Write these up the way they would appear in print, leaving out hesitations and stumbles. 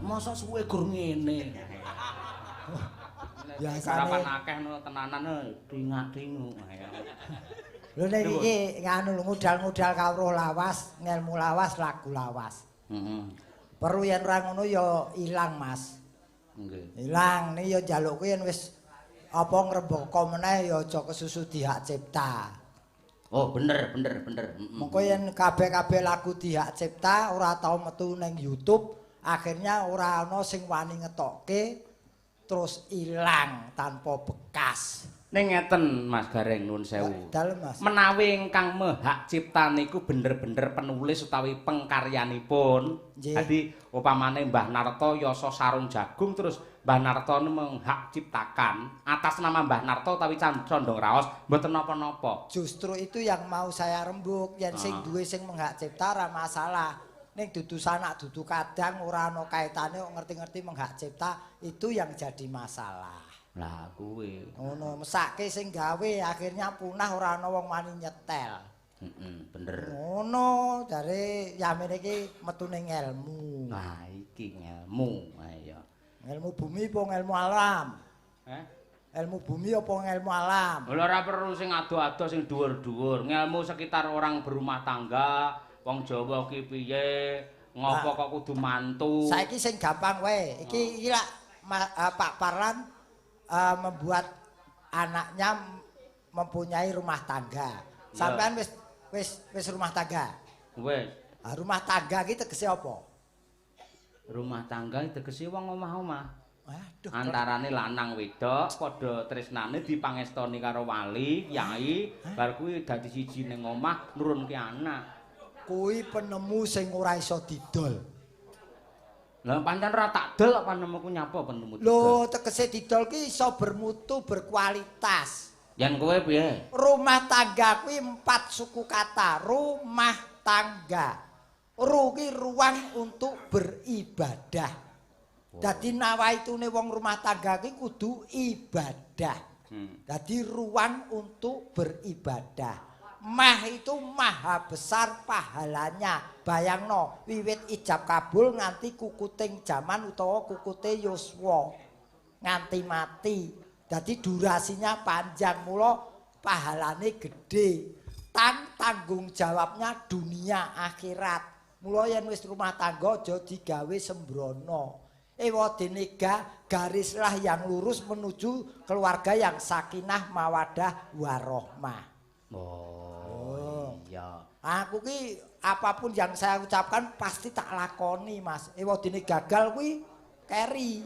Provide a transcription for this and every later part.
Masa suwe gur ngene. Biasane akeh no tenanan dingak-dinguk. Lho nek iki nganu lho modal-modal kawruh lawas, ngelmu lawas, lagu lawas. Heeh. Perlu yen ora ngono ya ilang, Mas. Nggih. Ilang nih ya njalukku yen wis apa ngrembaka meneh ya aja kesusu di hak cipta. Oh, bener. Mengko yen kabeh-kabeh lagu di hak cipta ora tau metu ning YouTube, akhirnya ora ana sing wani ngetokke terus ilang tanpa bekas. Ning ngeten Mas Gareng nuwun sewu. Dalem Mas. Menawi ingkang hak cipta niku bener-bener penulis utawi pengkaryanipun. Jadi upamane Mbah Narto yasa sarung jagung terus Mbah Narto menghak ciptakan atas nama Mbah Narto utawi condong raos mboten napa-napa. Justru itu yang mau saya rembuk, yen sing duwe sing menghak cipta ora masalah. Ning dudu sanak dudu kadang ora ana kaitane ngerti-ngerti menghak cipta itu yang jadi masalah. Lah kuwi. Ngono, mesake sing gawe akhirnya punah ora ana wong wani nyetel. Bener. Ngono, dari yamin iki metune ilmu. Nah, iki ilmu. Ayo. Ilmu bumi apa ilmu alam? Ilmu bumi apa ilmu alam? Lha ora perlu sing ado-ado sing dhuwur-dhuwur. Ngelmu sekitar orang berumah tangga, wong Jawa ki piye, ngopo kok kudu mantu. Saiki sing gampang wae. Iki lak Pak Parlan membuat anaknya mempunyai rumah tangga. Sampean wis rumah tangga. Wis. Rumah tangga iki tegese apa? Rumah tangga tegese wong omah-omah. Waduh. Antarane lanang wedok padha tresnane dipangestoni karo wali, kyai, bar kuwi dadi siji ning omah nurunke anak. Kuwi penemu sing ora iso didol. Lah pancen ora tak dol kok penemuku nyapa penemu. Lho, tegese didol ki iso bermutu, berkualitas. Yen kowe piye? Rumah tangga kuwi 4 suku kata. Rumah tangga. Ru ki ruang untuk beribadah. Dadi nawaitune wong rumah tangga ki kudu ibadah. Dadi ruang untuk beribadah. Mah itu maha besar pahalanya. Bayangno, wiwit ijab kabul nganti kukuting jaman utawa kukute yuswa. Nganti mati. Jadi durasinya panjang, mula pahalane gede. Tanggung jawabnya dunia akhirat. Mula yen wis rumah tangga aja digawe sembrono. Ewadene garislah yang lurus menuju keluarga yang sakinah mawadah warahmah. Iya. Aku ki apapun yang saya ucapkan pasti tak lakoni, Mas. Ewadene gagal kuwi keri.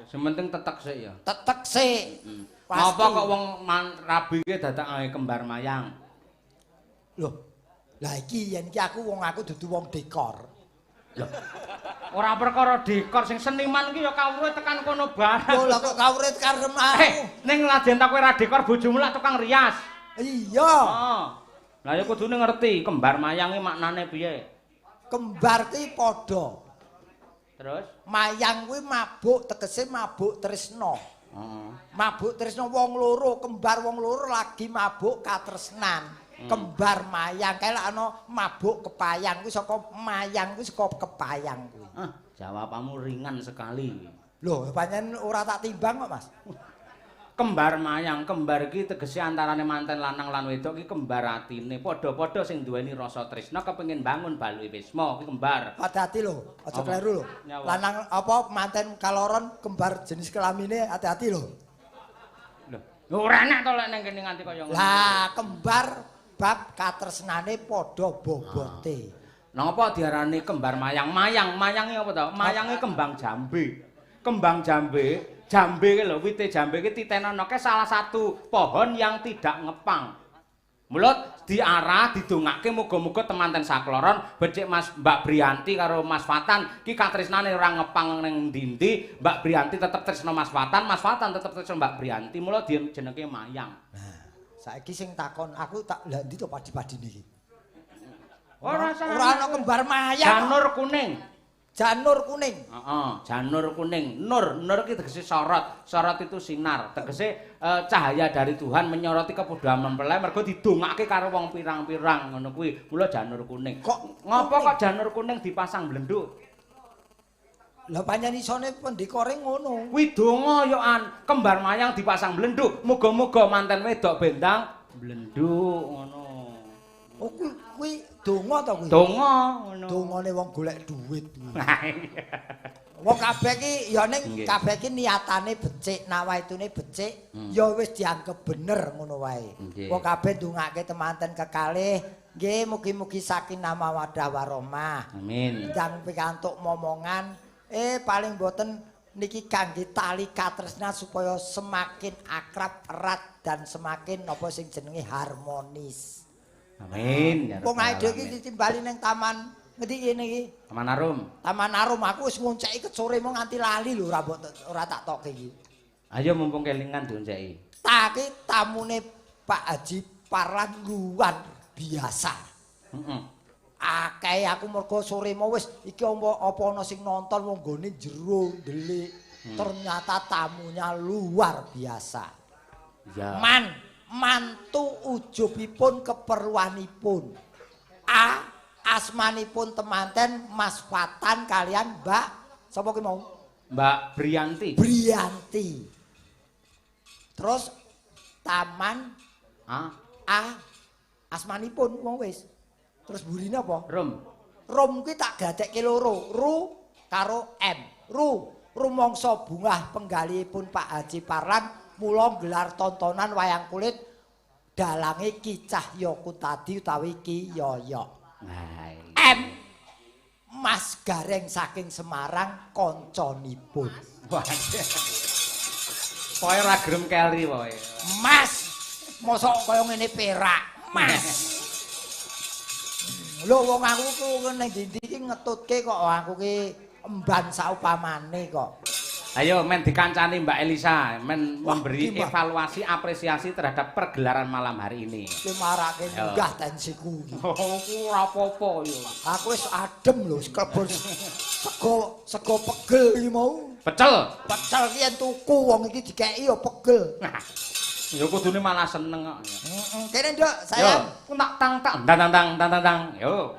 Sementing tetek sik ya. Tetek sik. Apa kok wong rabi ki dadakake kembar mayang? Loh. Lah iki yen iki aku dudu wong dekor. Loh. Ora perkara dekor sing seniman ki ya kawruhe tekan kono barang. Lho lah kok kawruhe karep aku. Ning lajen tak kowe ra dekor bojomu lak tukang rias. Iya. Lah ya kudune ngerti kembar mayang ki maknane piye? Kembar ki padha. Terus mayang kuwi mabuk tegese mabuk tresna. Mabuk tresna wong loro, kembar wong loro lagi mabuk katresnan. Kembar mayang kae lak ana mabuk kepayang kuwi saka mayang kuwi saka kepayang kuwi. Jawabanmu ringan sekali. Loh, pancen ora tak timbang kok, Mas. Kembar mayang, kembar iki tegese antarane manten lanang lan wedok iki kembar atine. Padha-padha sing duweni rasa tresna kepengin bangun baluke Wisma iki kembar. Hati-hati lho, aja kleru lho. Lanang apa manten kaloron kembar jenis kelamine hati-hati lho. Lho, ora enak to lek ning kene nganti kaya ngono. Lah, kembar bab katresnane padha bobote. Napa diarani kembar mayang? Mayange apa to? Mayange kembang jambe. Kembang jambe ki lho, wite jambe ki titenenoke salah satu pohon yang tidak ngepang. Mulut diarah didongake muga-muga temanten sakloron becik Mas Mbak Briyanti karo Mas Fatan ki katresnane ora ngepang ning ndi-ndi. Mbak Briyanti tetep tresno Mas Fatan tetep tresno Mbak Briyanti. Mula jenenge Mayang. Nah, saiki sing takon aku tak lha ndi to padi-padine iki? Ora ana kembar Mayang. Janur kuning. Janur kuning. Heeh, janur kuning. Nur ki tegese sorot. Sorot itu sinar. Tegese cahaya dari Tuhan menyoroti kepudhaan mempelai mergo didongake karo wong pirang-pirang ngono kuwi. Mula janur kuning. Kok ngopo kok janur kuning dipasang blenduk? Lah pancen isone pendekore ngono. Kuwi donga yo an, kembar Mayang dipasang blenduk. Muga-muga manten wedok bendang blenduk ngono. Oh kuwi donga to kuwi? Donga ngono. Dongane wong golek duit kuwi. Wong kabeh iki ya ning kabeh iki niatane becik, nawaitune becik, ya wis dianggep bener ngono wae. Wong kabeh ndongake temanten kekalih, nggih mugi-mugi sakinah mawaddah warahmah. Amin. Jang pikantuk momongan, paling boten niki kangge tali katresnan supaya semakin akrab, erat dan semakin napa sing jenenge harmonis. Amin. Ya Wong ae iki ditimbali ning taman ngendi kene iki? Taman Arum. Taman Arum aku wis ngonceki kesore mau nganti lali lho ora tak tokke iki. Ayo mumpung kelingan dionceki. Tak tamune Pak Haji Parlan luar biasa. Heeh. Akeh aku mergo sore mau wis iki apa ana sing nonton wong gone jero ndelik. Ternyata tamunya luar biasa. Ya. Mantu ujubipun keperluanipun. Asmanipun temanten Mas Fatan kalian Mbak sapa ki mau? Mbak Briyanti. Briyanti. Terus taman asmanipun mau wis. Terus burine apa? Rum kuwi tak gadekke loro. Ru karo M. Rumangsa bungah penggalihipun Pak Haji Parlan mula gelar tontonan wayang kulit dalange Ki Cahyakutadi utawi Ki Yoyo. M Mas Gareng saking Semarang kancanipun. Pokoke ora gelem keli pokoke. Mas, mosok kaya ngene perak, Mas. Lho wong aku ku ning ndi iki ngetutke kok aku ki emban saupamane kok. Ayo men dikancani Mbak Elisa, men memberi evaluasi apresiasi terhadap pergelaran malam hari ini. Ki marake munggah tensiku. Ora apa-apa yo. Aku wis adem lho, klebon sego pegel iki mau. Pecel ki yen tuku wong iki dikeki ya pegel. Ya kudune malah seneng kok. Kene Nduk, sayang. Yo, tak tang. Yo.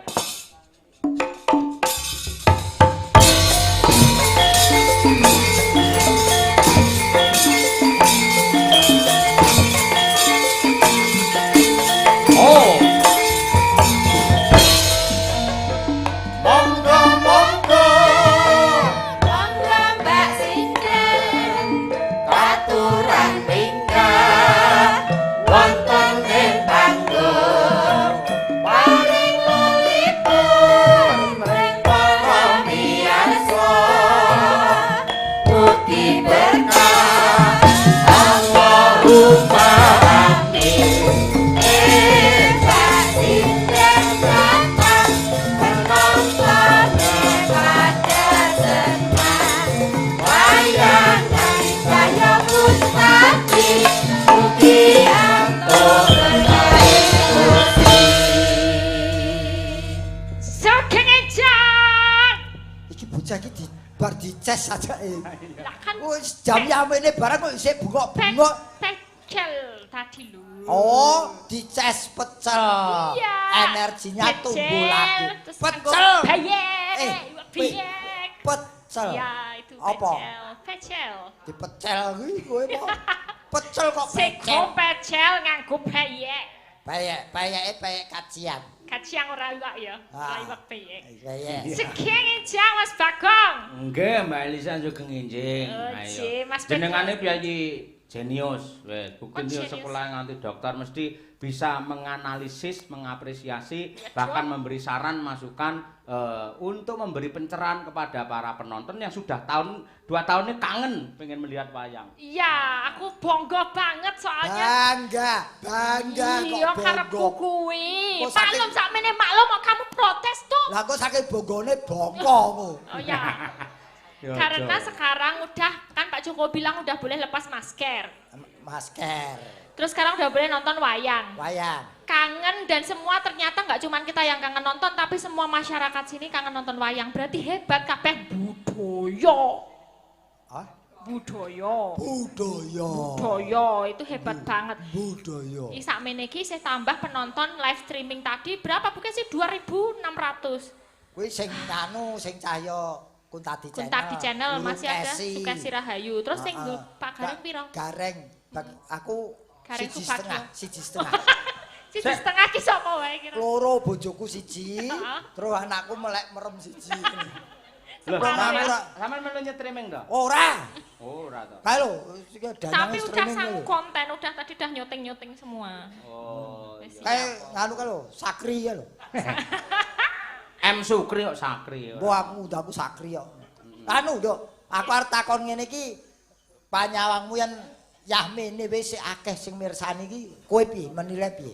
Bar dices aja wis jam yamene barang kok isih bengok-bengok. Pecel tadi lho. Oh, dices pecel. Iya. Energinya tumbuh lagi. Pecel. Pecel. Ya, itu apa? Pecel. Dipecel kuwi kowe apa? Pecel kok pecel. Sego pecel nganggo peyek. Peyeke kacian. Kacian ora iwak ya. Ora iwak peyek. Peyek. Sekian injang Mas Bagong. Nggih, Mbak Elisa juga nginjing. Ayo. Mas Jenengane piyayi jenius. Wis, bukti Jenius. sekolah nganti dokter mesti bisa menganalisis, mengapresiasi, bahkan memberi saran, masukan untuk memberi pencerahan kepada para penonton yang sudah 2 tahun ini kangen pengen melihat wayang. Iya, aku bangga banget soalnya. Bangga Iya, kok karepku bangga. kuwi. Kok saking- Maklum sakmene maklum kok kamu protes tuh. Lah kok saking bonggone bongko kok. Oh ya. Ya, Karena Jo. sekarang udah kan Pak Jokowi bilang udah boleh lepas masker. Masker, Terus sekarang udah boleh nonton wayang. wayang. Kangen dan semua ternyata nggak cuma kita yang kangen nonton tapi semua masyarakat sini kangen nonton wayang. Berarti hebat kabeh budaya. Hah? Budaya. Budaya. Budaya itu hebat banget. Budaya. Iki sakmene iki saya tambah penonton live streaming tadi berapa bukan sih 2.600. Kuwi sing sing cahya Kuntadi Channel. Kuntadi Channel Lulu masih ada Kesi. Sukesi Rahayu. Terus sing Heeh. Pak Gareng piro? Gareng. Aku Gareng siji Subagio. setengah. Siji setengah ki sapa wae kira. Loro bojoku siji, Heeh. terus anakku melek merem siji. Loh, Separuh ya. sampean melu nyetriming to? Ora. Ora to. Kae lho, Tapi udah streaming sang lho. konten, udah tadi udah nyuting semua. Oh. Wis Kae siap. nganu kae lho, Sakri ya lho. M Sukri kok Sakri. Mbok aku Sakri kok. Anu yo, aku arep takon ngene iki. Panyawangmu yen Yahmene wis sik akeh sing mirsani iki, kowe piye menilai piye?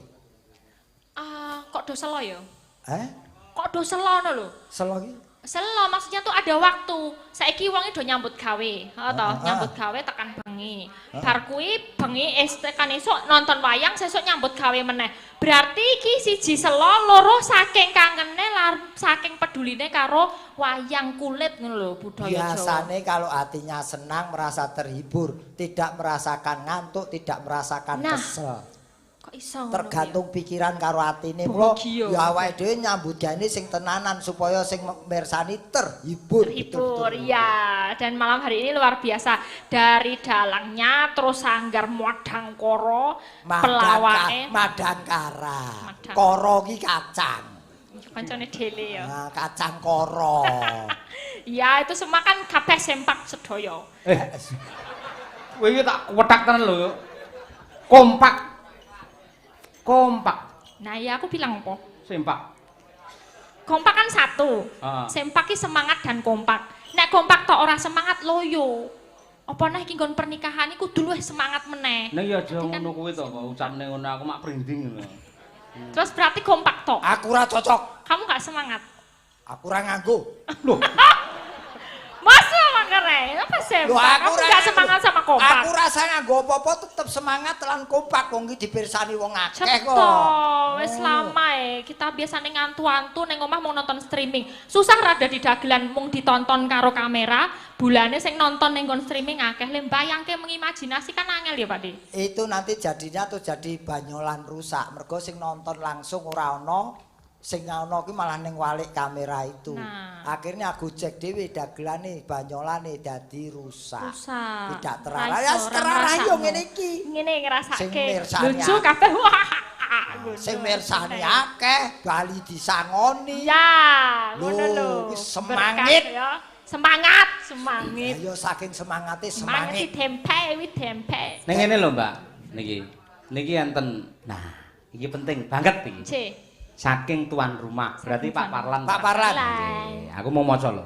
Kok do selo ya? Kok Kok do selo ngono lho? selo iki? Selo maksudnya tuh ada waktu. Saiki wong do nyambut gawe, toh, nyambut gawe tekan bengi. Bar kuwi bengi tekan esuk nonton wayang, sesuk nyambut gawe meneh. Berarti iki siji selo, loro saking kangene saking peduline karo wayang kulit ngono lho budaya Jawa. Biasane kalau hatinya senang, merasa terhibur, tidak merasakan ngantuk, tidak merasakan kesel. Kok iso ngono Tergantung pikiran karo atine. Mula Bahagia. ya awake dhewe nyambut gawe sing tenanan supaya sing mirsani terhibur. Terhibur, betul-betul. ya. Dan malam hari ini luar biasa. Dari dalangnya, terus sanggar Madangkara, pelawake. Madangkara. Madang. Koro ki kacang. Kancane dele ya. Nah, kacang koro. Ya, itu semua kan kabeh sempak sedaya. Kowe iki tak wetak tenan lho. Kompak. Nah, ya aku bilang apa? Sempak. Kompak kan satu. Sempak ki semangat dan kompak. Nek kompak tok ora semangat loyo. Apa nah iki nggon pernikahan iku kudu luwih semangat meneh. Nah iya aja Jadi kan- ngono kuwi to, kok ucapne ngono aku mak brinding ngono. Terus berarti kompak tok. Aku ora cocok. Kamu gak semangat. Aku ora nganggo. Loh, Masa makare? Apa sempak? Kamu ora gak nganggo. semangat sama kompak. Aku rasa nganggo apa-apa tetep semangat lan kompak wong iki dipirsani wong akeh kok. Cetok, wis lama kita biasanya ngantu-antu neng omah mau nonton streaming. Susah rada di dagelan mung ditonton karo kamera, bulane sing nonton neng kon streaming akeh. Le mbayangke mengimajinasi kan angel ya, Pak Di. Itu nanti jadinya tuh jadi banyolan rusak. Mergo sing nonton langsung ora ono, sing ono ki malah ning walik kamera itu. Nah. Akhirnya aku cek dhewe dagelane banyolane dadi rusak. Rusak. Tidak terarah. Ya terarah yo ngene iki. Ngene Sing ngrasake. mirsani Lucu akeh. kabeh. Wah. Sing mirsani akeh, bali disangoni. Ya, ngono Loh, lho. wis semangit. Berkah ya. Semangit. Ayo saking semangate Semangat semangit. ditempe, tempe. ning ngene lho, Mbak. Niki enten. Nah, iki penting banget iki. C. Saking tuan rumah, berarti Pak Parlan. Pak Parlan. Nggih, aku mau maca lho.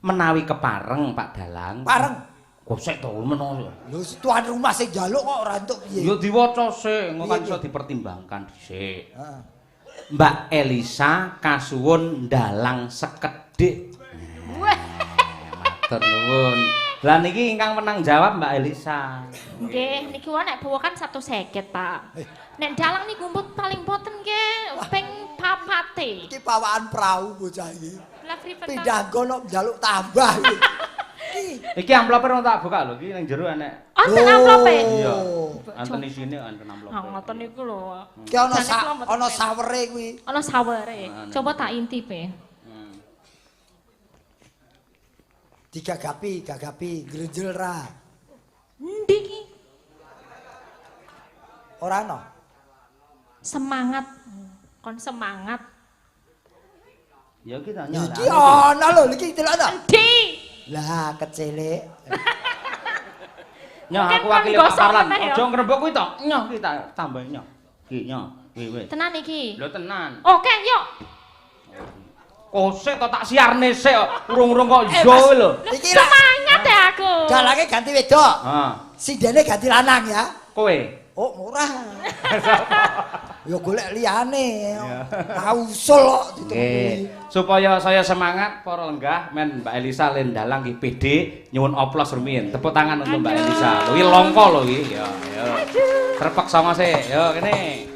Menawi kepareng Pak Dalang. Pareng. Gosek to menawa. Lho tuan rumah sing njaluk kok ora entuk piye? Ya diwaca sik, engko kan Piye, iso piye? dipertimbangkan dhisik. Heeh. Mbak Elisa kasuwun ndalang sekedhik. Matur nuwun. Lah niki ingkang menang jawab Mbak Elisa. Nggih, niki wae nek bawa kan 150, Pak. Nek dalang niku mbut paling boten nggih ping 4. Iki pawaan perahu bocah iki. Lah pripun? Pindah gono njaluk tambah iki. Iki Iki amplop ora tak buka lho, iki ning jero enek. Onten amplope. Iya. Anten isine anten amplop. Ah, ngoten niku lho. iki ana Jane kula mboten ana pengen. sawere kuwi. Ana sawere. Coba tak intip e. Digagapi, grenjel ra. Endi iki? Ora ana. Semangat. Kon semangat. Ya kita tanya. Iki ana lho, iki delok ta. Endi? Lah kecilik. Nyoh Mungkin aku wakil kon Pak gosok Parlan. meneh ya. Aja ngrembug kuwi to. Nyoh kita tambah nyoh. Ki nya, wis. Tenan iki. Lho tenan. Oke, yuk. Kosek kok tak siarne sik kok urung-urung kok yo lho. Iki Semangat ya aku. dalange ganti wedok. Heeh. Sindene ganti lanang ya. Kowe. Oh, murah. Ya golek liyane. Kausul kok ditemui. Nggih, supaya saya semangat para lenggah men Mbak Elisa Lendalang nggih PD nyuwun oplos rumiyin. Tepuk tangan untuk Mbak Elisa. Lho iki longko lho iki. Ya, ya. Trepek sama sih. Yo kene.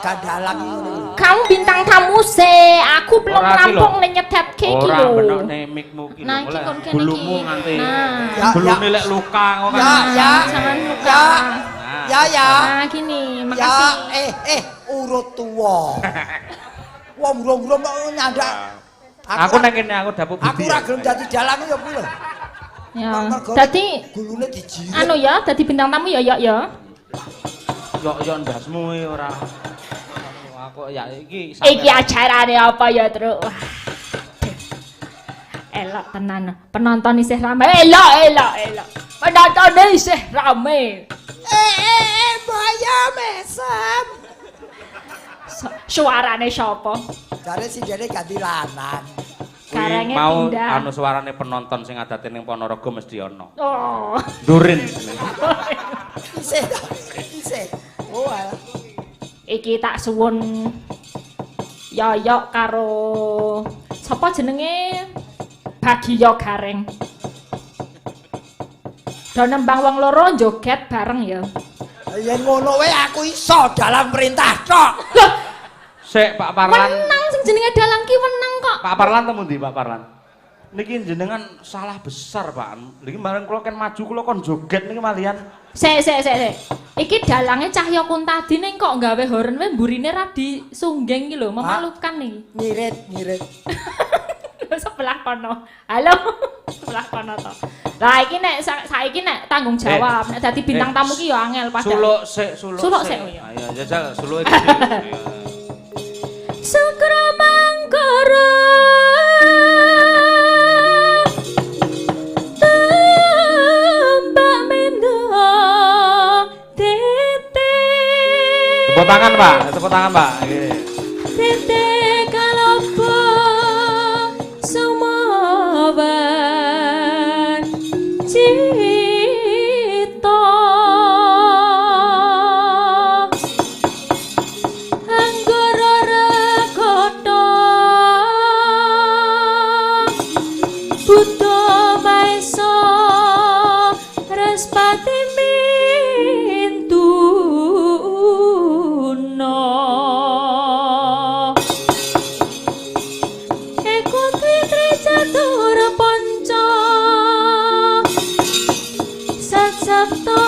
Gandalang ngono. Kamu bintang tamu se, aku belum rampung nyedet iki lho. Ora bener nek mikmu ki Nah, iki kon kene iki. bulumu nganti. Nah. Bulune lek luka kok kan. Ya, Jangan luka. Ya. Nah, gini, makasih. Ya, urut tuwa. Wong urung-urung kok nyandak. Aku nang kene aku dapur budi. Aku ora gelem dadi dalang ya kuwi lho. Ya. Dadi gulune dijiret. anu ya, dadi bintang tamu ya. Yo ndasmu ora. Aku ya iki Iki acarane apa ya, Truk? Wah. Elok tenan. Penonton isih rame. Elok. Penonton isih rame. Boyo mesem. Suarane sapa? Jare sindene ganti lanang. Karenge mau pindah. anu suarane penonton sing adate ning Ponorogo mesti ana. Oh. Durin. Isih. Oh alah. Iki tak suwun yoyok karo sapa jenenge Bagiyo Gareng. Do nembang wong loro joget bareng ya. Yen ngono wae aku iso dalam perintah tok. Sik Pak Parlan. Menang sing jenenge dalang ki menang kok. Pak Parlan temu ndi Pak Parlan? Niki jenengan salah besar Pak. Niki bareng kula kan maju kula kon joget niki malian. Sik. Iki dalange Cahya Kuntadi ning kok gawe horen wae mburine ra disunggeng iki lho, memalukan nih. Ngirit. Sebelah kono. Halo. Sebelah kono to. Lah iki nek saiki nek tanggung jawab, nek dadi bintang tamu ki ya angel padahal. Suluk sik. Ayo jajal suluke. Sukra mangkara tambak mendo tete. Tepuk tangan Pak. Nggih. Tete kalopo sumawan cita anggara rekoto buta maesa respati mintuna ekuti tricatur panca satsapta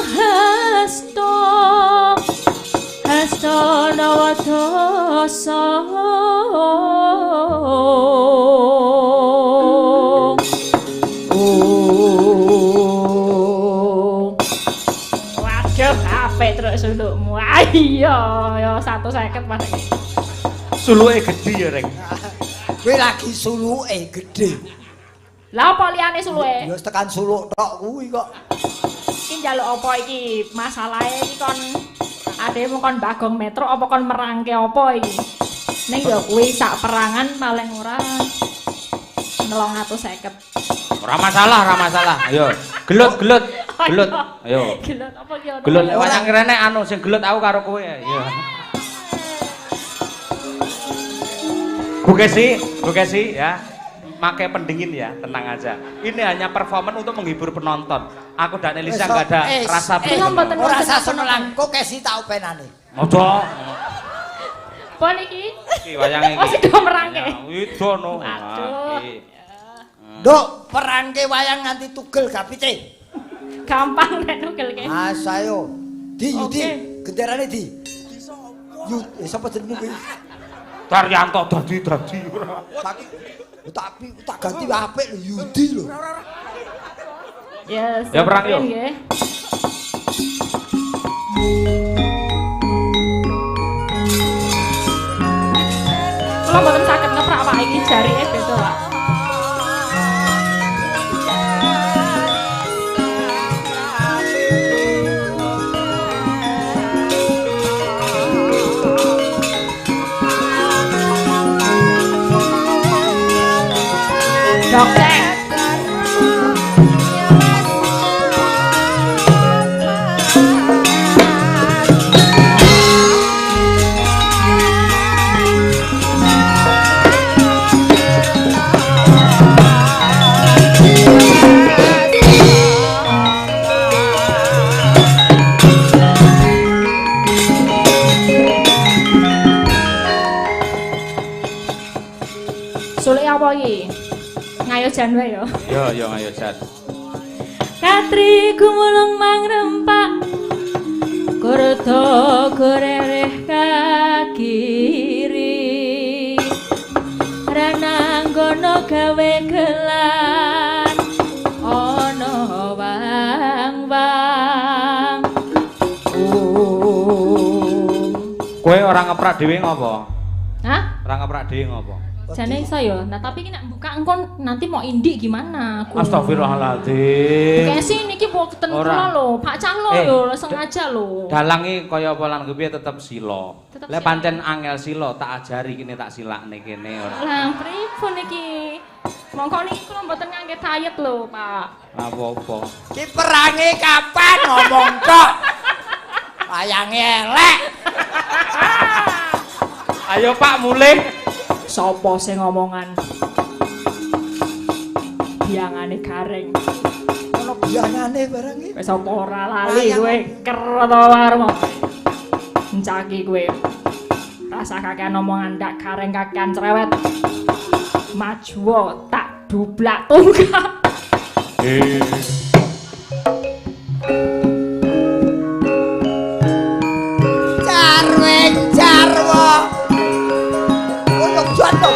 hasta nawadasa waduh apik terus sulukmu ayo ya 150 Mas iki Suluke gedhi ya Reng. Kowe lagi suluke gedhe. lah apa liyane suluke Ya tekan suluk tok kuwi kok. iki njaluk apa iki masalahe iki kon ademu kon Bagong Metro apa kon merangke apa iki ning ya kuwi sak perangan paling ora 250. Ora masalah. Ayo, gelut. Ayo. Gelut apa ki ono? Gelut wayang rene anu sing gelut aku karo kowe. Iya. Bu Kesi ya. Pakai pendingin ya, tenang aja. Ini hanya performan untuk menghibur penonton. Aku dan Elisa enggak ada rasa mboten ora rasa semelang kok kesi tak openane. Ojo. Apa niki? Iki wayange iki. Oh, sida merangke. Itu no. Waduh. Nduk, perangke wayang nganti tugel gapite. Gampang nek nugelke. Ah, sayo. Di Yudi, Oke. genderane di. Yudi, sapa jenenge kuwi? Daryanto dadi ora. Tapi tak ganti apik lho Yudi lho. Yes. Ya, perang, yo. Nggih. Kula mboten saged ngeprak Pak iki jarike beda, Pak. Dokter. Sulik apa iki? Ngayo jan wae yo. Yo ayo Jan. Katri gumulung mangrempak Kurta gorereh kakiri Rananggono gawe gelan Ono wang-wang Kowe ora ngeprak dhewe ngopo? Hah? Ora ngeprak dhewe ngopo? Jane iso yo. Nah tapi iki nek buka engkon nanti mau indik gimana aku. Astagfirullahaladzim. Kesi niki boten Ora. kula lho, Pak Cahlo yo sengaja lho. Dalangi kaya apa lan kepiye tetep sila. Tetep Lek sila. pancen angel sila tak ajari kene tak silakne kene ora. Lah pripun iki? Mongko niki kula mboten ngangge diet lho, Pak. Apa-apa. Ki perange kapan ngomong kok? Wayange elek. Ayo Pak mulih. Sopo sing ngomongan? Biangane gareng. Ono biangane barang iki. Wis apa ora lali kowe ker to warmo. Encaki kowe. Rasa kakean omongan ndak gareng kakean cerewet. Majuwo tak dublak tunggak. Jarweng jarwo. Oyok jono.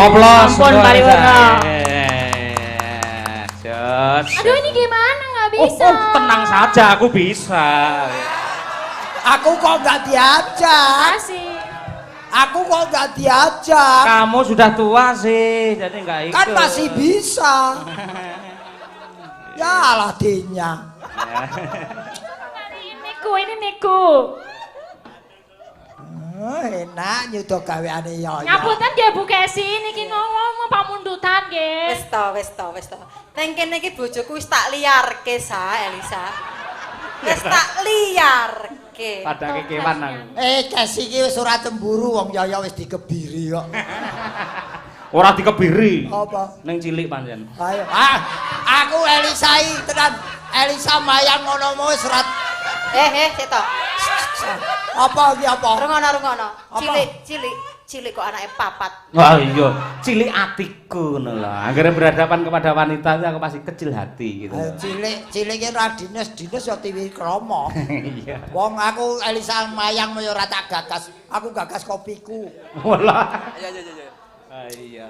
Oplos. Ampun, pariwarna. bisa. Tenang saja, aku bisa. Aku kok nggak diajak. Kasih. Aku kok nggak diajak. Kamu sudah tua sih, jadi nggak ikut. Kan masih bisa. Ya alah dinya. Ini niku. Enak nyuda gaweane Yoyo. Nyambutan nggih Bu Kesi niki ngomong pamundutan nggih. Wis to. Teng kene iki bojoku wis tak liarke Elisa. Wis tak liarke. Padake kewan aku. Kesi iki wis ora cemburu wong Yoyo wis dikebiri kok. Ora dikebiri. Apa? Ning cilik pancen. Ayo. Aku Elisa iki tenan. Elisa mayang ngono wis ora. Seto. Apa iki apa? Rungono. Cilik kok anake papat. Wah iya, cilik atiku ngono lho. Anggere berhadapan kepada wanita itu aku pasti kecil hati gitu. Ayo cilik iki ora dinas ya tiwi kromo. Iya. Wong aku Elisa mayang ya ora tak gagas. Aku gagas kopiku. Walah. Iya. Iya.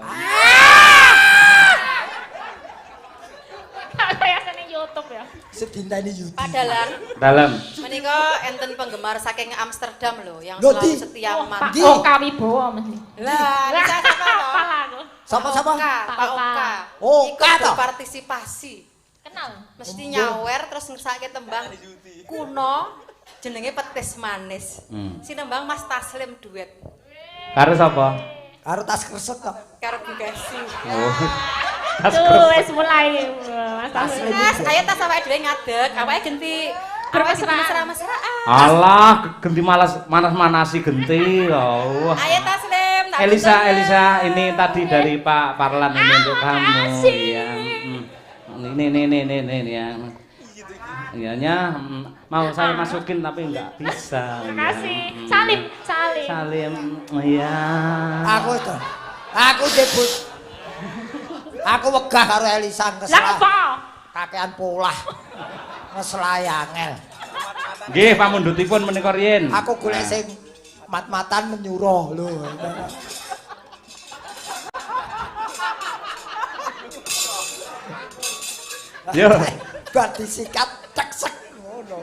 Kayak seneng YouTube ya. Sedintane YouTube. Padahal Dalam. menika enten penggemar saking Amsterdam lho yang Loh, selalu Di. setia Pak memantau. Oka Wibowo mesti. Lah, Elisa siapa to? Apa aku? Siapa? Pak Oka. Oka Ikut toh? berpartisipasi. Kenal. Mesti nyawer terus ngersake tembang kuno jenenge petis manis. Si nembang Mas Taslim duet Karo sapa? Karo tas kresek kok. karo Bu Kesi. Oh. Tuh wis mulai Mas Taslim. Mas, ayo tas awake dhewe ngadeg, awake genti Bermesraan. mesra-mesraan. Alah, genti manas-manasi genti. Oh. Ayo Taslim, tak Elisa, ini tadi dari Pak Parlan ini untuk kamu. makasih. Ya. Ini ya. Iyanya mau saya masukin tapi nggak bisa. Makasih. Ya. Salim. Iya. Aku debut. Aku wegah karo Elisa Lah kesel. apa? Kakean polah. Ngeslay angel. Nggih, pamundhutipun menika riyin. Aku golek sing mat-matan menyuruh lho. Yo, Bar disikat ceksek ngono.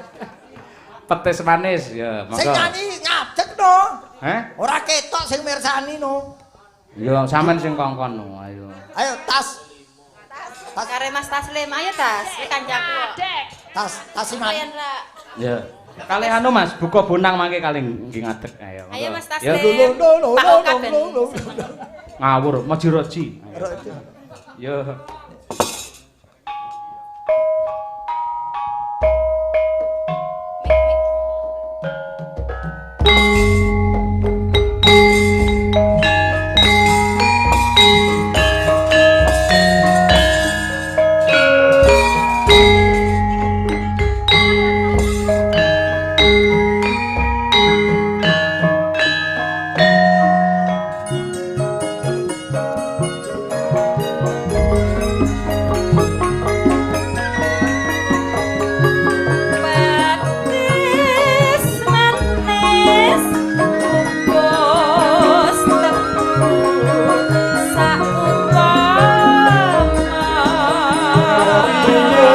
petis manis ya, Sing monggo. nyanyi ngadeg no. Heh? Ora ketok sing mirsani no. Yo, sampean sing kongkon no, ayo. Ayo tas. kare Mas Taslim, ayo Tas, iki kancaku. Adek. Tas Lumayan iman. ra. Ya. Kalih anu Mas, buka bonang mangke kalih nggih ngadeg ayo. Ayo monggo. Mas Ya, Taslim. no. Pak Oka ben ngawur, majiroji. Yo. petis manis bungkus tebu saumpama aja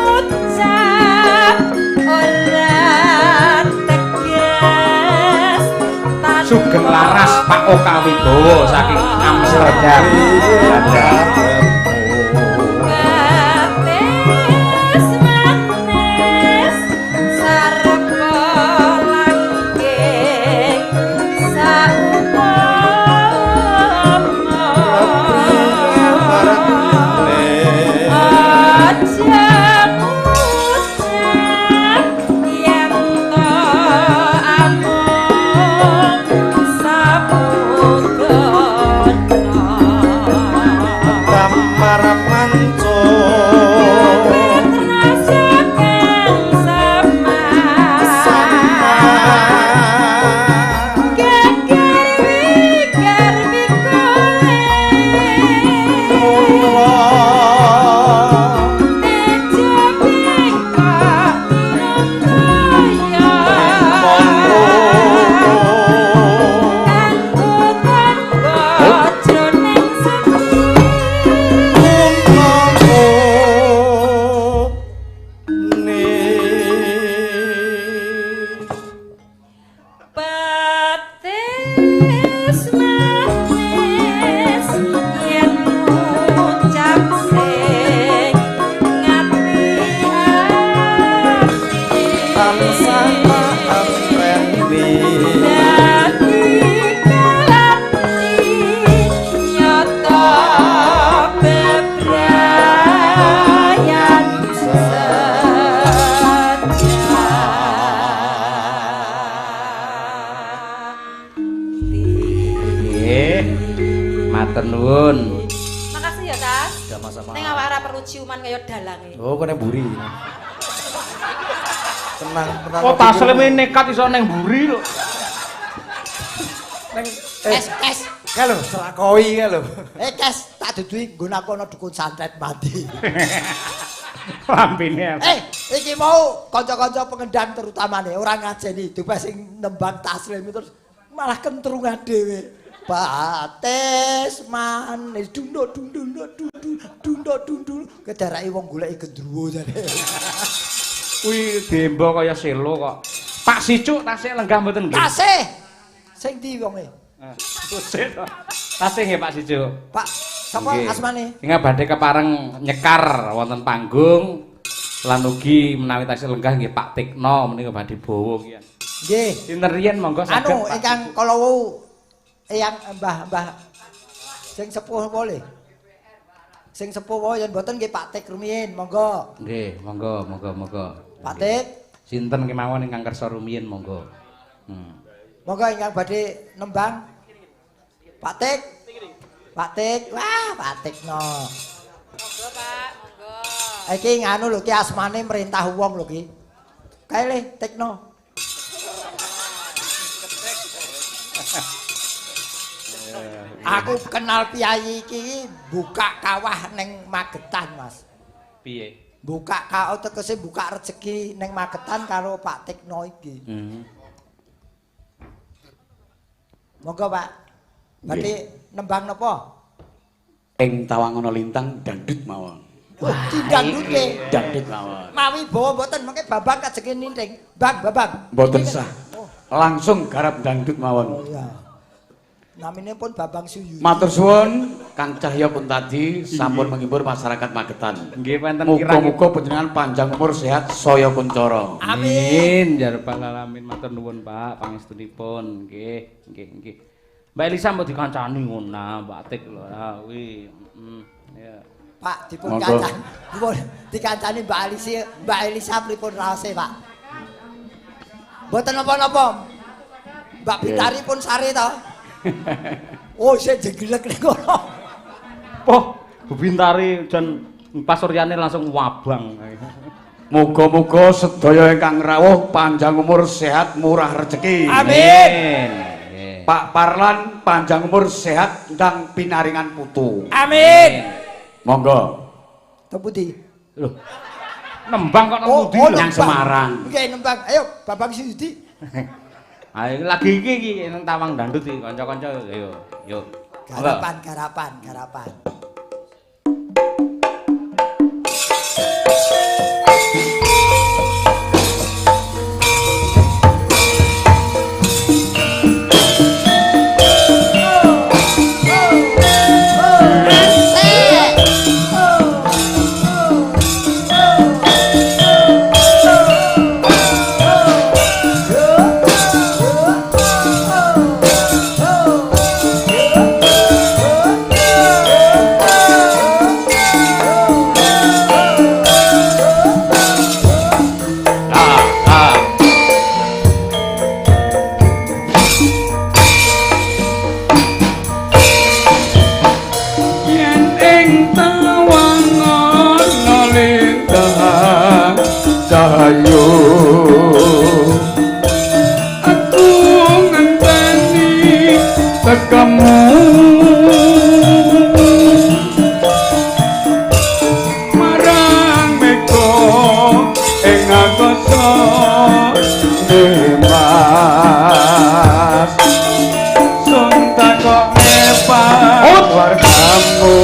ngucap ora tegas Sugeng laras Pak Oka Wibowo saking Amsterdam. petis manis sarpa langgeng saumpama aja ngucap yen to amung sapugono Matur nuwun. Makasih ya, Tas. Sama-sama. Ning awak ora perlu ciuman kaya dalange. Oh, kene mburi. Tenang. Oh, tasleme nekat iso neng mburi lho. Neng Kes. Ka lho, selakoi ka lho. Kes, tak dudui nggonaku ana dukun santet mati. Lampine. Iki mau kanca-kanca pengendang terutamane ora ngajeni dupe sing nembang taslim terus malah kentrungan dhewe. Bates manis dunduk kedarake wong goleki gendruwo jare. Kuwi dembo kaya selo kok. Pak Sicuk tasih lenggah mboten nggih? Tasih. Sing ndi wonge? Tasih to. Tasih nggih Pak Sicuk. Pak, sapa asmane? Ingat badhe kepareng nyekar wonten panggung lan ugi menawi tasih lenggah nggih Pak Tikno menika badhe bawa kian. Nggih. Dinten riyen monggo saged. Anu ingkang kala wau eyang mbah sing sepuh boleh. Sing sepuh wae yen mboten nggih Pak Tik rumiyin, monggo. Nggih, monggo. Pak Tik, sinten kemawon ingkang kersa rumiyin monggo. monggo ingkang badhe nembang. Pak Tik. Wah, Pak Tikno. Monggo, Pak. Monggo. Iki nganu lho ki asmane merintah wong lho ki. Kae le Tikno. Aku kenal piyayi iki buka kawah ning Magetan, Mas. Piye? Buka kawah tegese buka rezeki ning Magetan karo Pak Tikno iki. Monggo, Pak. Berarti nembang napa? Ing Tawangono Lintang dangdut mawon. Dangdute. Dangdut mawon. Mawi bawa mboten mengke Babang kajenge ninting. Babang. Mboten sah. Langsung garap dangdut mawon. Oh iya. Namine pun Babang Suyu. Matur suwun Kang Cahya pun tadi sampun menghibur masyarakat Magetan. Nggih wonten Muga-muga panjenengan panjang umur sehat saya kuncara. Amin. Jarabal alamin matur nuwun Pak pangestunipun. Nggih. Mbak Elisa mbok dikancani ngono Mbak Tik lho. Ha kuwi. Ya. Pak dipun kancani. Dipun dikancani Mbak Elisa pripun raose, Pak? Mboten napa-napa. Mbak Bitari pun sare to. Oh, saya jeglek ning kono. Oh, Bu Bintari jan pasuryane langsung wabang. Muga-muga sedaya ingkang rawuh panjang umur sehat murah rezeki. Amin. Pak Parlan panjang umur sehat ndang pinaringan putu. Amin. Monggo. Tepundi? Loh. Nembang kok nang pundi lho? Nang Semarang. Nggih nembang. Ayo Babang Sudi. Ayo lagi iki nang Tawang Dangdut iki kanca-kanca ayo. Yo. Garapan. Ayo aku ngenteni tekamu marang meko ing akoso mas sun takok nepat wargamu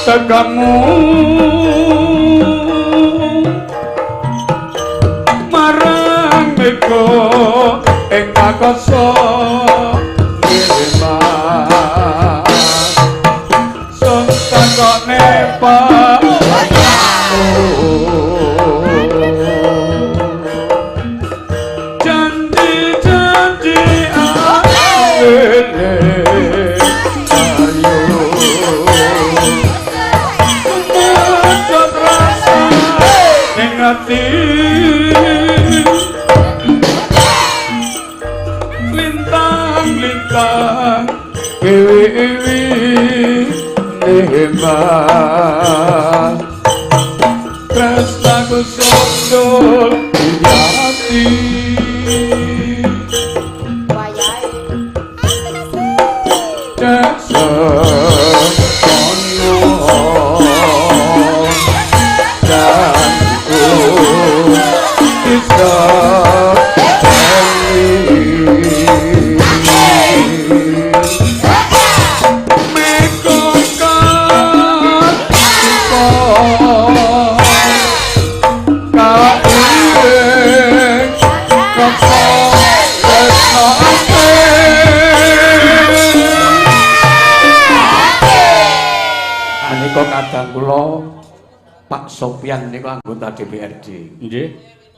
tegamu marang meko ing kakoso takone pak janji-janji awele ayo mujud rasa ning ati lintang-lintang ewi-ewi hemat tresnaku sondol yati wayahe jasa ono dan bisa kadang kula Pak Sopyan niku anggota DPRD. Nggih.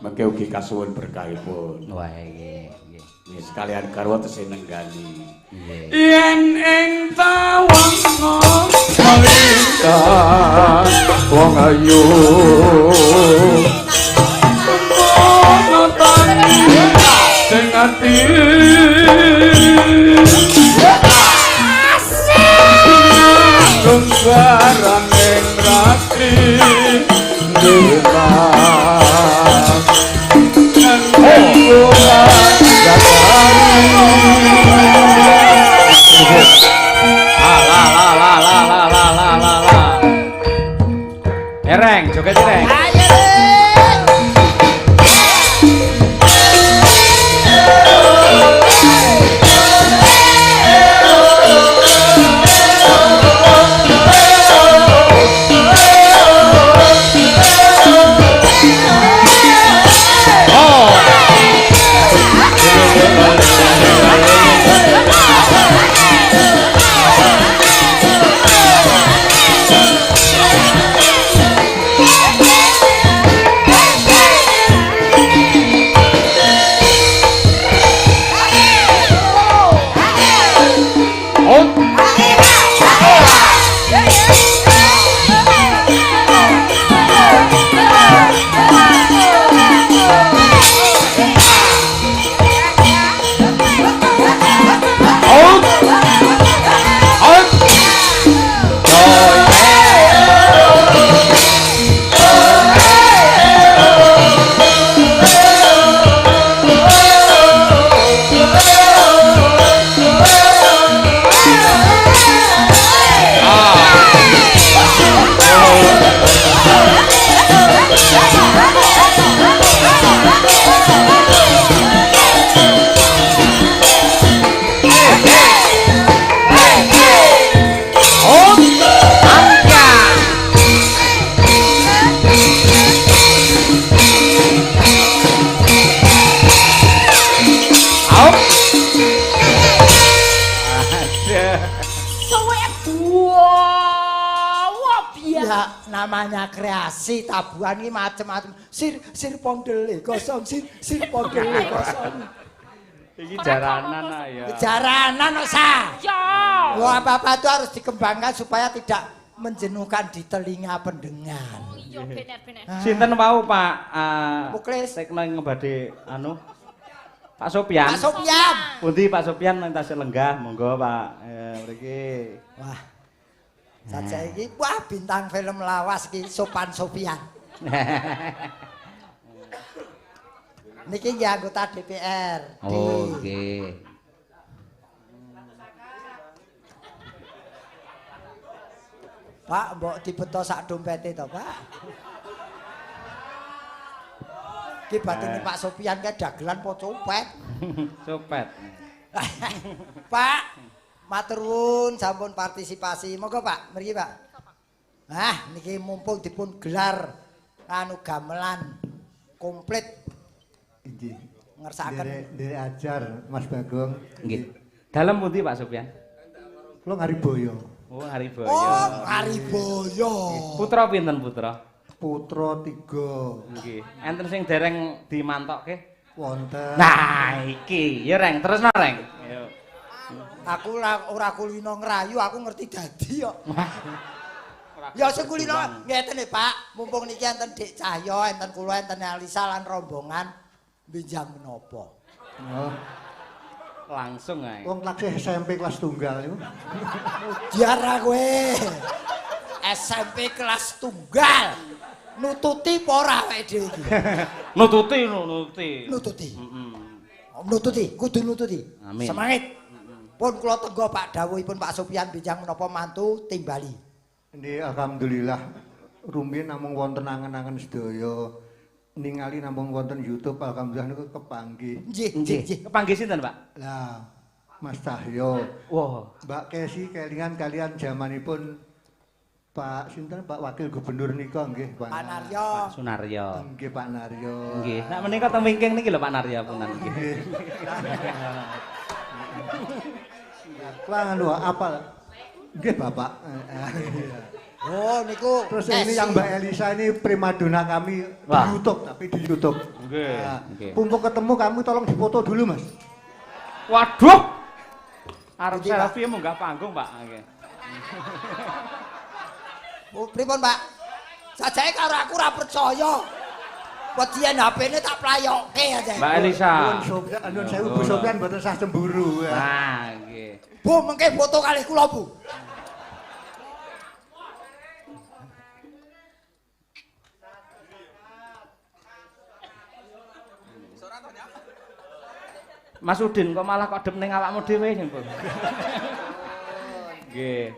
Mengke ugi kasuwun berkahipun. Wah nggih, nggih. Nggih sekalian garwa tesih nenggani. Nggih. Yen ing tawang melintas wong ayu. Ono tani sing ati. Barang ing ratri dewas Ereng, joget ereng. Namanya kreasi tabuhan ini macam-macam. Sir pondele kosong, sir pondele kosong. Iki jaranan ya. Jaranan kok sa. Ya. Wah, apa-apa itu harus dikembangkan supaya tidak menjenuhkan di telinga pendengar. Iya bener-bener. Sinten wau Pak Muklis. Tekno ngebade anu Pak Sopyan. Pak Sopyan. Pundi Pak Sopyan entas lenggah monggo Pak. Mriki. Wah. Saja iki wah bintang film lawas iki Sopan Sopyan. Niki nggih anggota DPR. Oh nggih. Pak, mbok dibeto sak dompete to, Pak? Ki batine Pak Sopyan kae dagelan po copet. Copet. Pak, matur nuwun sampun partisipasi. Monggo Pak, mriki Pak. Niki mumpung dipun gelar anu gamelan komplit. Inggih. Ngersakaken. Nderek ajar Mas Bagong. Nggih. Dalem pundi Pak Sopyan? Kula Ngariboyo. Oh, Hariboyo. Oh, Ngariboyo. Putra pinten putra? Putra 3. Nggih. Enten sing dereng dimantokke? Wonten. Nah, iki. Ya Reng, terusno Reng. Ayo. Aku ora kulino ngrayu, aku ngerti dadi kok. Ya sing kulino ngeten nih Pak, mumpung niki enten Dik Cahyo, enten kula, enten Alisa lan rombongan benjang menapa. Oh. Langsung ae. Wong taksih SMP kelas tunggal niku. Diara kowe. SMP kelas tunggal. Nututi apa ora awake dhewe iki? Nututi. Nututi. Heeh. Nututi, kudu nututi. Amin. Semangat. Pun kula tenggo Pak dawuhipun Pak Sopyan benjang menapa mantu timbali. Ini alhamdulillah rumiyin namung wonten angen-angen sedaya. Ningali namung wonten YouTube alhamdulillah niku kepanggih. Nggih. Kepanggih sinten, Pak? Lah Mas Cahyo. Wah, Mbak Kesi kelingan kalian zamanipun Pak sinten Pak Wakil Gubernur nika nggih Pak Naryo. Pak Sunaryo. Nggih Pak Naryo. Nggih. Nek menika teng wingking niki lho Pak Naryo punan nggih. Kula anu apa? Nggih Bapak. Oh niku. Terus ini yang Mbak Elisa ini primadona kami di YouTube tapi di YouTube. Nggih. Nah, mumpung ketemu kami tolong difoto dulu Mas. Waduh. Arep selfie munggah panggung, Pak. Nggih. Pripun Pak? Sajake karo aku ora percaya. Wedian HP-ne tak playokke aja. Mbak Elisa. Nuwun sewu Bu Sopyan mboten sah cemburu. Nah, nggih. Bu mengke foto kalih kula Bu. Mas Udin kok malah kok dem ning awakmu dhewe niku. Nggih.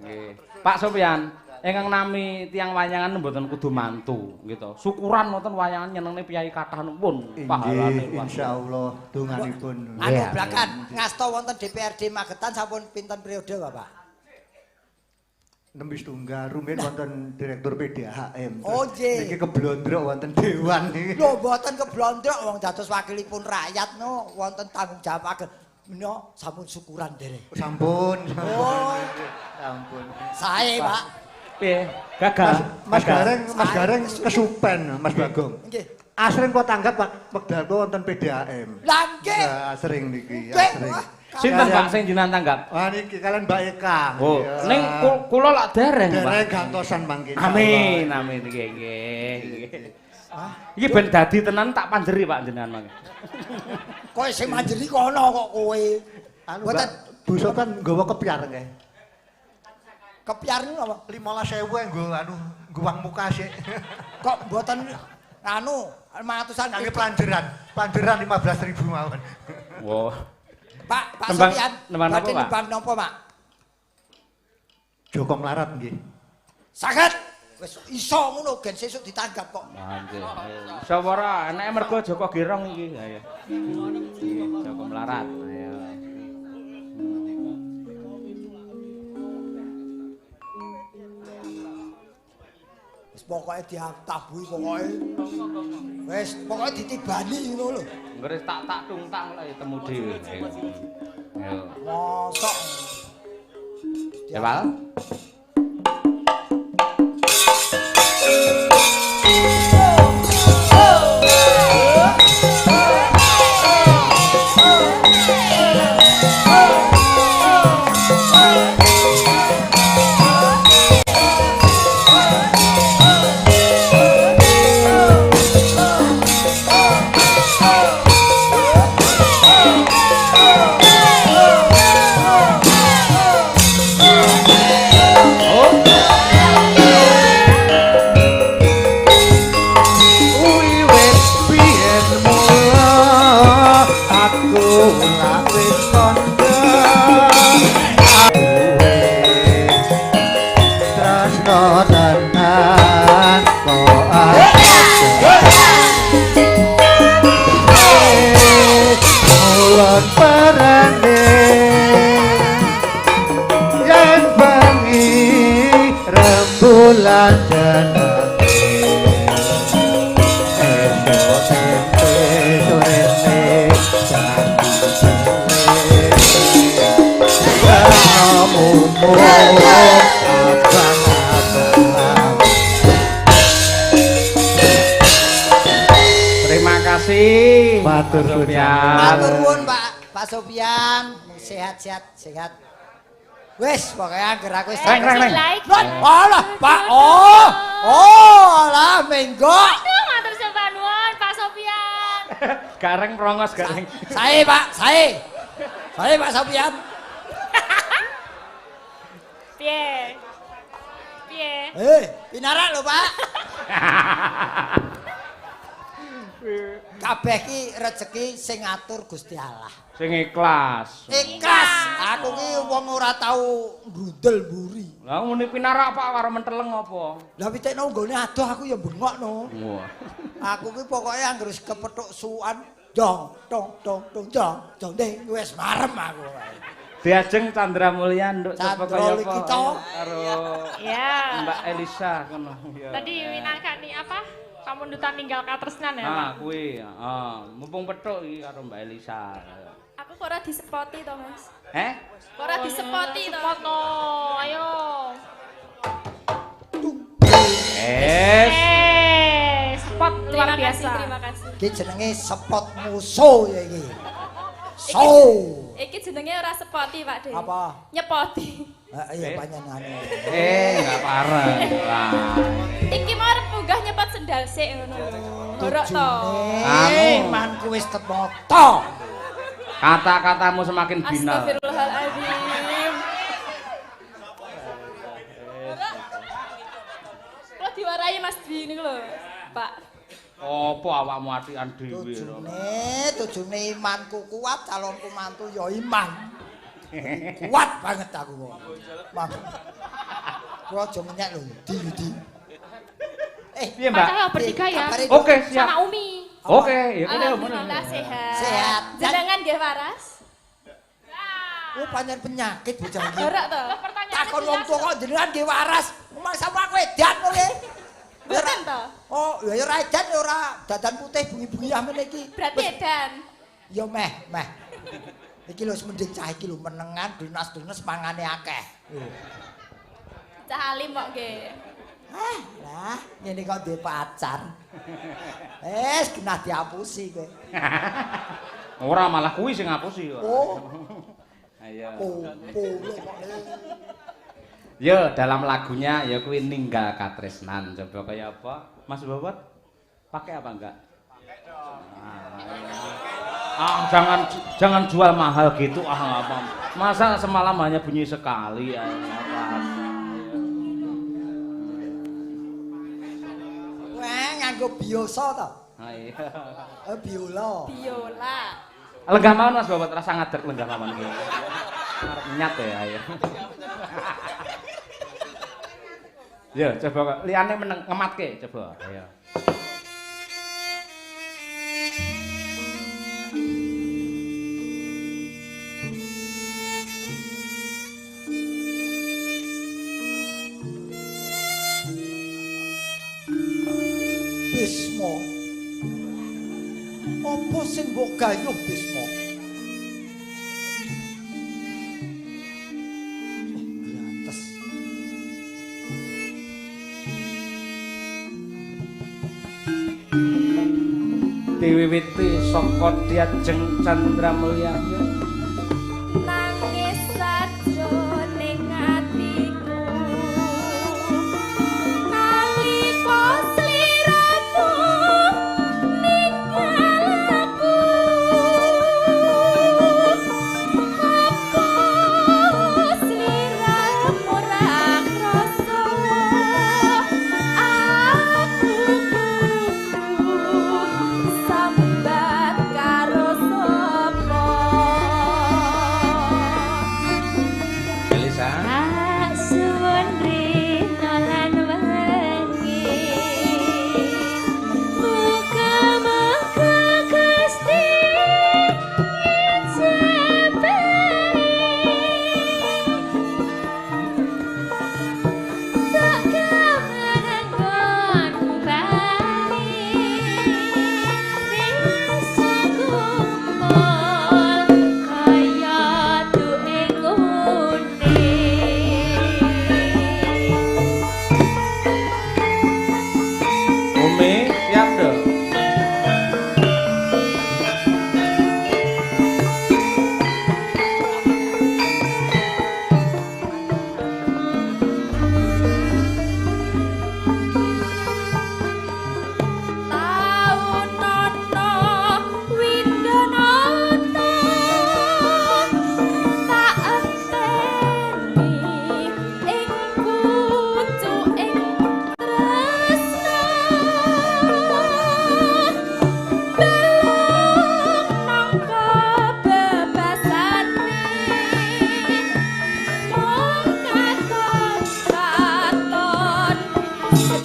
Nggih. Pak Sopyan, ingkang nami tiang wayangan mboten kudu mantu gitu. Syukuran wonten wayangan nyenengne piyai kathah pun pahalane. Insyaallah donganipun. Anu blakan ngasta wonten DPRD Magetan sampun pinten periode Bapak? Nembis tunggal rumiyin wonten Direktur PDAHM. Oh nggih. Niki keblondrok wonten dewan niki. Lho mboten keblondrok wong dados wakilipun rakyat no wonten tanggung jawab ageng. Menika sampun syukuran dereng. Sampun. Oh. Sampun. Sae Pak. Piye? Gagal. Mas Gareng kesupen Mas Bagong. Nggih. Asring kok tanggap Pak wekdal wonten PDAM. Lah nggih. Ya sering niki, Nggih. sering. Sinten Pak sing jenengan tanggap? Wah niki kalian Mbak Eka. Oh, ning kula lak dereng, Pak. Dereng gantosan mangke. Amin, amin nggih nggih. Iki ben dadi tenan tak panjeri Pak jenengan mangke. Kowe sing manjeri kono kok kowe. Anu Mbak Bu Sopyan nggawa kepiar nggih. Kepiar niku apa? 15.000 nggo anu guwang muka sik. Kok mboten anu 500-an Kangge planjeran. Planjeran 15.000 mawon. Wah. Pak Nembang- Sopyan. nembang napa, badhe Pak? nembang napa, Pak? Joko Melarat nggih. Saged. Wis iso ngono gen sesuk ditanggap kok. Nggih. Sawara enake mergo Joko Girong iki. Ayo. Joko Melarat. Ayo. Wis pokoke diatabuhi pokoke. Wis pokoke ditibani ngono lho. Ngres tak tungtang lek temu dhewe. Ayo. Mosok. Ya, Pak. Yang bengi rembulan bulan jenenge esuk tempe sorene janji Terima kasih. Matur suwun. Matur nuwun Pak Sofyan, sehat. Wis pokoke angger aku wis. Reng. Alah, Pak. Oh, lah menggo. Aduh, matur sembah nuwun Pak Sofyan. Gareng prongos gareng. Sae, Pak, sae. Sae Pak Sofyan. Piye? Pinarak lho, Pak. Kabeh ki rezeki sing ngatur Gusti Allah. Sing ikhlas. Ikhlas. Aku ki wong ora tau ngrundel mburi. Lah muni pinarak Pak karo menteleng apa? Lah pitekno nggone adoh aku ya bengokno. Wah. Aku ki pokoke anggere kepethuk suwan dong ding wis marem aku. Diajeng Chandra Mulya nduk Chandra kaya apa Likita. karo Ya. Mbak Elisa ngono. Ya. Tadi winakani apa? Pamundutan ninggal katresnan ya, Pak? Nah, kuwi, heeh. Mumpung petuk iki karo Mbak Elisa. Aku kok ora disepoti to, Mas. Kok ora disepoti to. Foto, ayo. Spot luar biasa. Terima kasih. Iki jenenge spot musuh ya iki. Iki jenenge ora sepoti, Pak De. Apa? Nyepoti. Iya panjenengane. Enggak pareng. Wah. Iki mau arep munggah nyepot sendal sik ngono lho. Horok to. Manku wis temoto. Kata-katamu semakin binal. Astagfirullahaladzim. Kalau diwarai Mas Dwi ini lho, Pak. Apa awakmu atikan dhewe? Tujune imanku kuat, calonku mantu ya iman. Kuat banget aku kok. Kuwi aja menyek lho, di. Piye, Mbak? Pacaran bertiga ya. Oke, siap. Sama Umi. Oke, ya kene Alhamdulillah sehat. Sehat. Jenengan nggih waras? Oh, pancen penyakit bocah iki. Horok to. Takon wong tuwa kok jenengan nggih waras. Masa aku edan kok nggih. Mboten to. Oh, ya ora edan ya ora dadan putih bunyi-bunyi amene iki. Berarti edan. Ya meh. Iki lho mending cah iki lho menengan dinas-dinas mangane akeh. Cah alim kok nggih. Lah, ngene kok duwe pacar. Wes genah diapusi kowe. Ora malah kuwi sing ngapusi kok. Oh, Ayo. kok. Yo, dalam lagunya ya kuwi ninggal katresnan. Coba kaya apa? Mas Bobot? Pakai apa enggak? Jangan jual mahal gitu apa. Masa semalam hanya bunyi sekali ya. Wah, nganggo biasa to. Iya. Biola. Lenggah mawon Mas Bobot rasa ngadeg lenggah mawon iki. Arep nyat ya ayo. Yo, coba liyane ngematke coba. Ayo. Bisma. Apa sing mbok gayuh Bisma? Grates. Diwiwiti saka Diajeng Chandra Mulya. Nangis sajroning atiku. Nalika sliramu ninggal aku. Apa sliramu ra krasa. Aku kudu sambat karo sapa.